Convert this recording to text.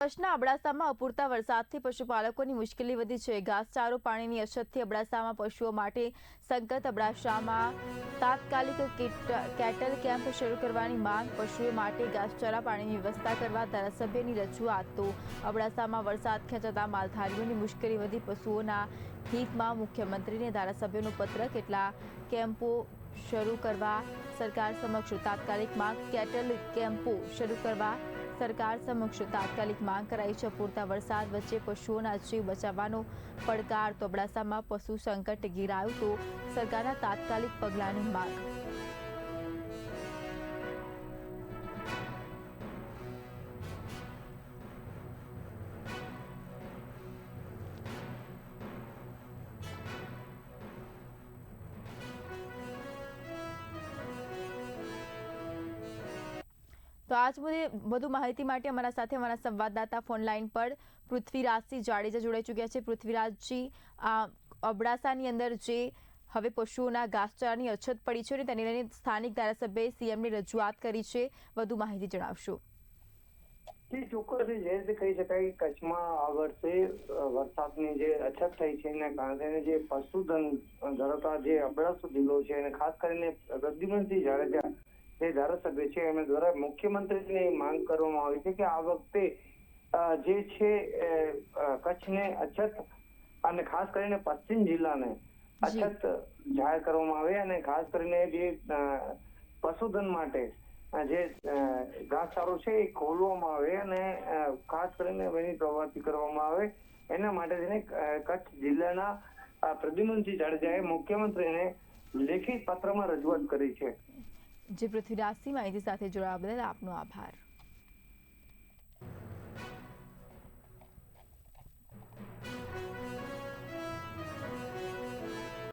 કચ્છના અબડાસામાં અપૂરતા વરસાદથી પશુપાલકોની મુશ્કેલી વધી છે। ઘાસચારો પાણીની અછતથી અબડાસામાં પશુઓ માટે સંકટ। અબડાસામાં તાત્કાલિક કેટલ કેમ્પ શરૂ કરવાની માંગ। પશુઓ માટે ઘાસચારા પાણીની વ્યવસ્થા કરવા ધારાસભ્યની રજૂઆત। તો અબડાસામાં વરસાદ ખેંચાતા માલધારીઓની મુશ્કેલી વધી। પશુઓના હિતમાં મુખ્યમંત્રીને ધારાસભ્યનો પત્ર। કેટલા કેમ્પો શરૂ કરવા સરકાર સમક્ષ તાત્કાલિક માંગ। કેટલ કેમ્પો શરૂ કરવા સરકાર સમક્ષ તાત્કાલિક માંગ કરાઈ છે। પૂરતા વરસાદ વચ્ચે પશુઓના જીવ બચાવવાનો પડકાર। તો અબડાસામાં પશુ સંકટ ઘેરાયું તો સરકારના તાત્કાલિક પગલાંની માંગ। તો આજ મુદ્દે વધુ માહિતી માટે અમારા સાથે અમારા સંવાદદાતા ફોન લાઈન પર પૃથ્વીરાજસિંહ જાડેજા જોડાઈ ચૂક્યા છે। પૃથ્વીરાજજી, અબડાસાની અંદર જે હવે પશુઓના ઘાસચારાની અછત પડી છે અને તેને લઈને સ્થાનિક ધારાસભ્યએ સીએમને રજૂઆત કરી છે, વધુ માહિતી જણાવશો। ચોક્કસ જે રીતે કહી શકાય કચ્છમાં આ વર્ષે વરસાદની જે અછત થઈ છે એને કારણે જે પશુધન ધરાવતા જે અબડાસા જિલ્લો છે અને ખાસ કરીને પ્રદ્યુમનસિંહ જાડેજા જે ધારાસભ્ય છે એમના દ્વારા મુખ્યમંત્રીને માંગ કરવામાં આવી છે કે આ વખતે જે છે કચ્છને અછત અને ખાસ કરીને પશ્ચિમ જિલ્લાને અછત જાહેર કરવામાં આવે અને ખાસ કરીને જે પશુધન માટે જે ઘાસચારો છે એ ખોલવામાં આવે અને ખાસ કરીને એની પ્રવૃત્તિ કરવામાં આવે। એના માટે કચ્છ જિલ્લાના પ્રદ્યુમનસિંહ જાડેજાએ મુખ્યમંત્રીને લેખિત પત્રમાં રજૂઆત કરી છે। જે પૃથ્વીરાજસિંહ માહિતી સાથે જોડાવા બદલ આપનો આભાર।